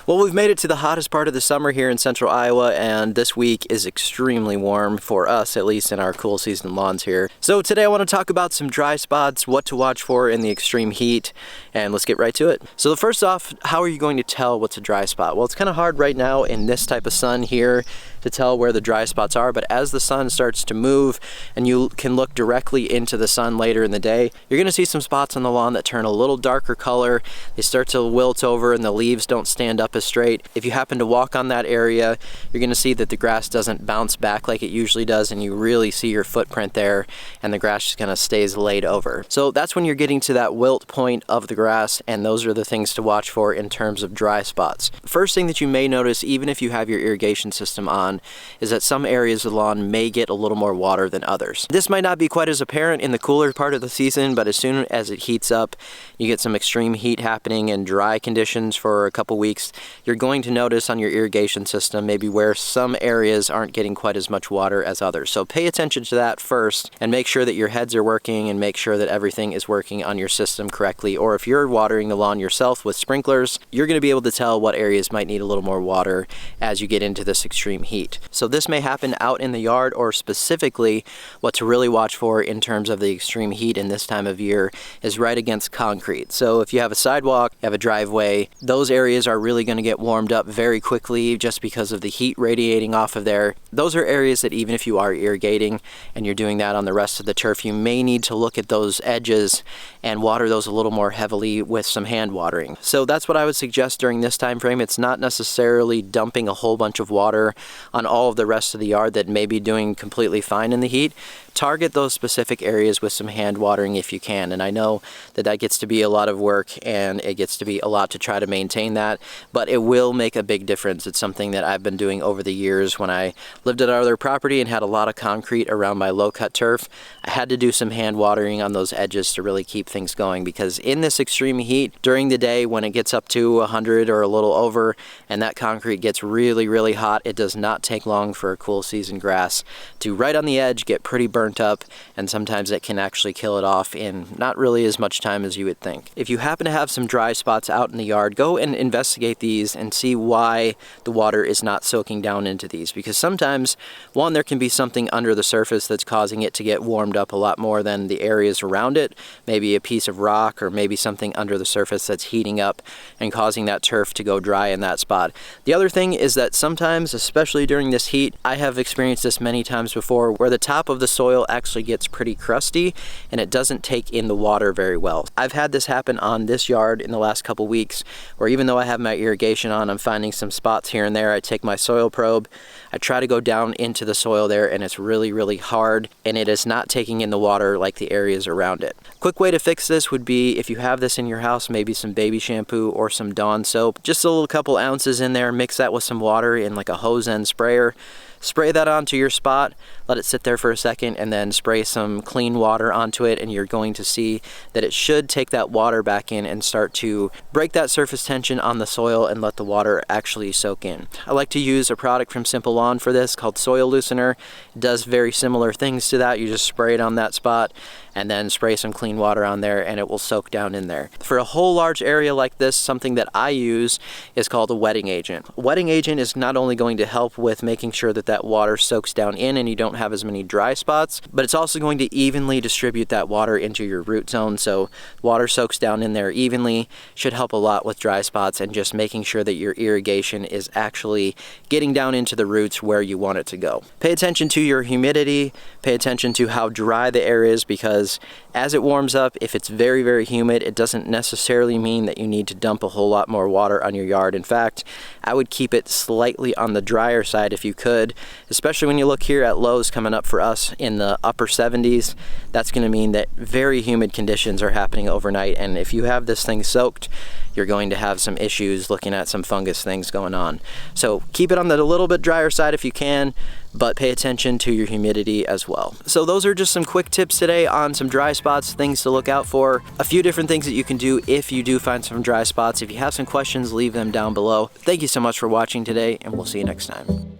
Well, we've made it to the hottest part of the summer here in central Iowa, and this week is extremely warm for us, at least in our cool season lawns here. So today I want to talk about some dry spots, what to watch for in the extreme heat, and let's get right to it. So first off, how are you going to tell what's a dry spot? Well, it's kind of hard right now in this type of sun here to tell where the dry spots are, but as the sun starts to move and you can look directly into the sun later in the day, you're going to see some spots on the lawn that turn a little darker color. They start to wilt over and the leaves don't stand up as straight. If you happen to walk on that area, you're going to see that the grass doesn't bounce back like it usually does, and you really see your footprint there, and the grass just kind of stays laid over. So that's when you're getting to that wilt point of the grass, and those are the things to watch for in terms of dry spots. First thing that you may notice, even if you have your irrigation system on, is that some areas of the lawn may get a little more water than others. This might not be quite as apparent in the cooler part of the season, but as soon as it heats up, you get some extreme heat happening and dry conditions for a couple weeks, you're going to notice on your irrigation system maybe where some areas aren't getting quite as much water as others. So pay attention to that first and make sure that your heads are working and make sure that everything is working on your system correctly. Or if you're watering the lawn yourself with sprinklers, you're going to be able to tell what areas might need a little more water as you get into this extreme heat. So this may happen out in the yard, or specifically what to really watch for in terms of the extreme heat in this time of year is right against concrete. So if you have a sidewalk, you have a driveway, those areas are really going to get warmed up very quickly just because of the heat radiating off of there. Those are areas that even if you are irrigating and you're doing that on the rest of the turf, you may need to look at those edges and water those a little more heavily with some hand watering. So that's what I would suggest during this time frame. It's not necessarily dumping a whole bunch of water on all of the rest of the yard that may be doing completely fine in the heat. Target those specific areas with some hand watering if you can, and I know that that gets to be a lot of work and it gets to be a lot to try to maintain that, but it will make a big difference. It's something that I've been doing over the years. When I lived at our other property and had a lot of concrete around my low-cut turf, I had to do some hand watering on those edges to really keep things going, because in this extreme heat during the day when it gets up to 100 or a little over and that concrete gets really hot, it does not take long for a cool season grass to right on the edge get pretty burnt up, and sometimes it can actually kill it off in not really as much time as you would think. If you happen to have some dry spots out in the yard, go and investigate these and see why the water is not soaking down into these, because sometimes, one, there can be something under the surface that's causing it to get warmed up a lot more than the areas around it, maybe a piece of rock or maybe something under the surface that's heating up and causing that turf to go dry in that spot. The other thing is that sometimes, especially during this heat, I have experienced this many times before, where the top of the soil actually gets pretty crusty and it doesn't take in the water very well. I've had this happen on this yard in the last couple weeks, where even though I have my irrigation on, I'm finding some spots here and there. I take my soil probe, I try to go down into the soil there, and it's really hard, and it is not taking in the water like the areas around it. Quick way to fix this would be, if you have this in your house, maybe some baby shampoo or some Dawn soap, just a little couple ounces in there, mix that with some water in like a hose end sprayer. Spray that onto your spot, let it sit there for a second, and then spray some clean water onto it, and you're going to see that it should take that water back in and start to break that surface tension on the soil and let the water actually soak in. I like to use a product from Simple Lawn for this called Soil Loosener. It does very similar things to that. You just spray it on that spot and then spray some clean water on there, and it will soak down in there. For a whole large area like this, something that I use is called a wetting agent. A wetting agent is not only going to help with making sure that that water soaks down in and you don't have as many dry spots, but it's also going to evenly distribute that water into your root zone, so water soaks down in there evenly. Should help a lot with dry spots and just making sure that your irrigation is actually getting down into the roots where you want it to go. Pay attention to your humidity, pay attention to how dry the air is, because as it warms up, if it's very humid, it doesn't necessarily mean that you need to dump a whole lot more water on your yard. In fact, I would keep it slightly on the drier side if you could, especially when you look here at lows coming up for us in the upper 70s. That's going to mean that very humid conditions are happening overnight, and if you have this thing soaked, you're going to have some issues looking at some fungus things going on. So keep it on the little bit drier side if you can, but pay attention to your humidity as well. So those are just some quick tips today on some dry spots, things to look out for, a few different things that you can do if you do find some dry spots. If you have some questions, leave them down below. Thank you so much for watching today, and we'll see you next time.